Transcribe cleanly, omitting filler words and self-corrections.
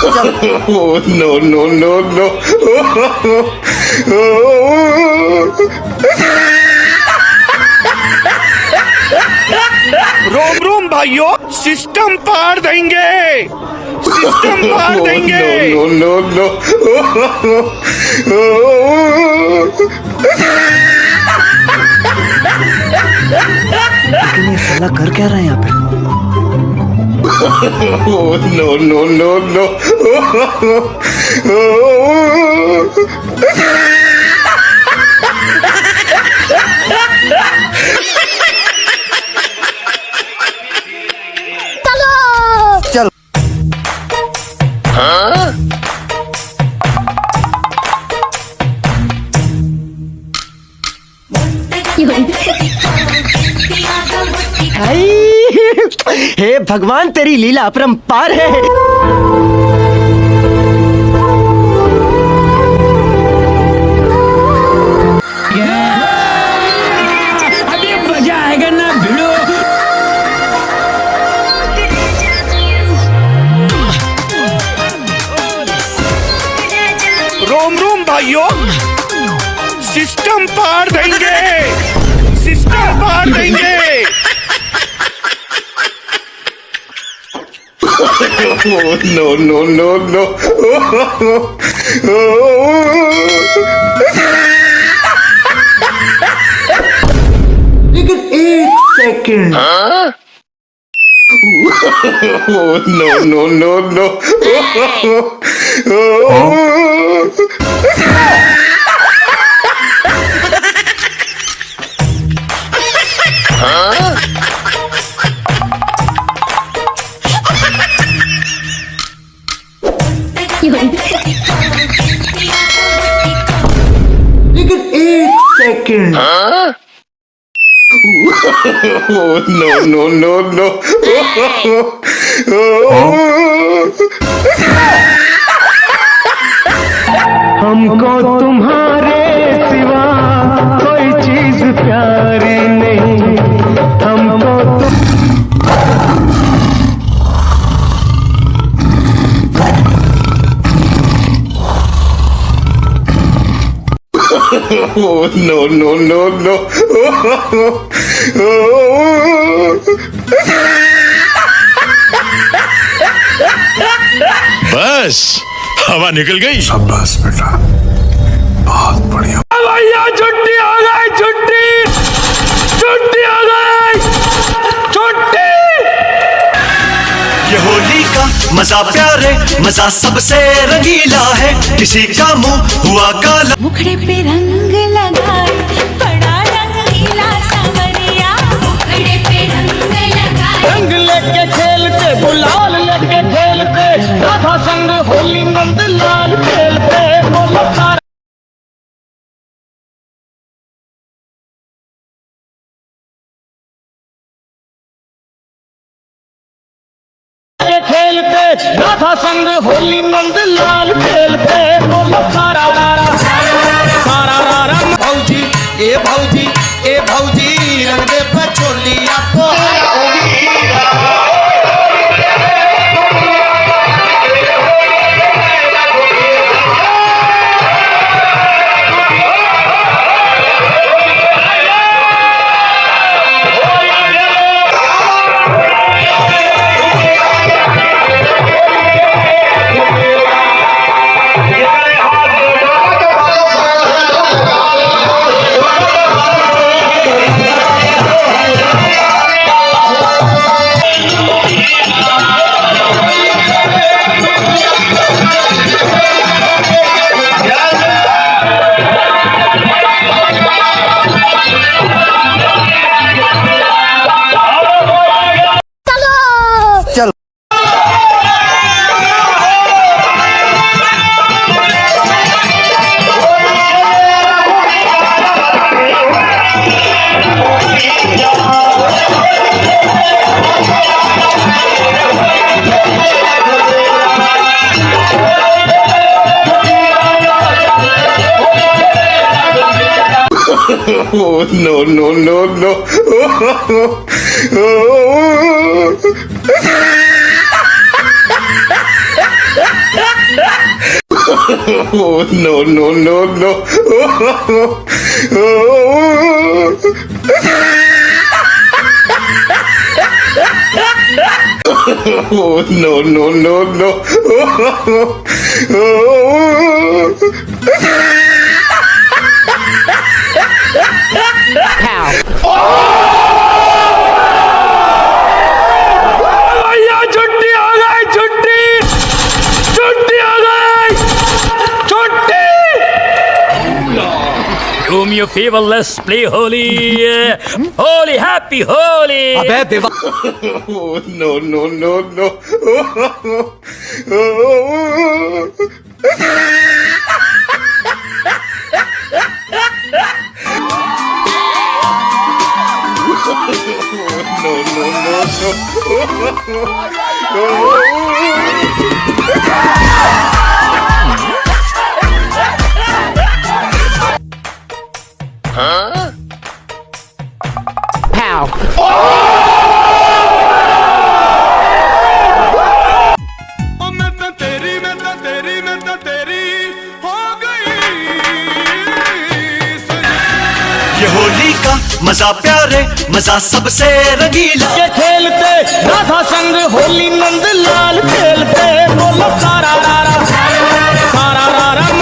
Oh, no, no, no, no. रोम रोम भाइयों, system पार देंगे, system पार देंगे। No, no, no, no. लेकिन ये साला कर क्या रहा है यहाँ पे? Oh, no, no, no, no. चल हे भगवान, तेरी लीला अपरंपार है। अभी मजा आएगा ना भिड़ो। रोम रोम भाइयों, सिस्टम पार देंगे, सिस्टम पार देंगे। Oh, no, no, no, no. लेकिन एक second. Oh, no, no, no, no. लेकिन एक second. Oh, no, no, no, no. हमको तुम्हारे सिवा कोई चीज प्यारी नहीं। हमको Oh, no, no, no, no. बस हवा निकल गई। शाबाश बेटा, बहुत बढ़िया। भैया छुट्टी हो गई, छुट्टी छुट्टी हो गई, छुट्टी। ये होली का मजा प्यारे, मजा सबसे रंगीला है। किसी का मुंह हुआ काला, मुखड़े पे रंग लगाए, बड़ा रंगीला सावरिया। मुखड़े पे रंग लगाए, रंग लेके खेलते, गुलाल लेके खेलते, राधा संग होली नंद लाल खेलते। बोलो सारा खेलते, राधा संग होली नंद लाल खेलते। बोलो सारा रारा सारा रारा। भौजी ए भौजी ए भौजी, रंग दे पचोलिया को। Oh, no, no, no, no. Oh. no, no, no, no. No, no, no, no. भैया छुट्टी हो गई, छुट्टी छुट्टी हो गई, छुट्टी। Do me a favor, let's play Holi. Holi, happy Holi. अबे देवा No, no, no, no. No, no, no, no. ये होली का मजा प्यारे मजा सबसे रंगीला के खेलते राधा संग होली नंद लाल खेलते बोलो सारा रारा सारा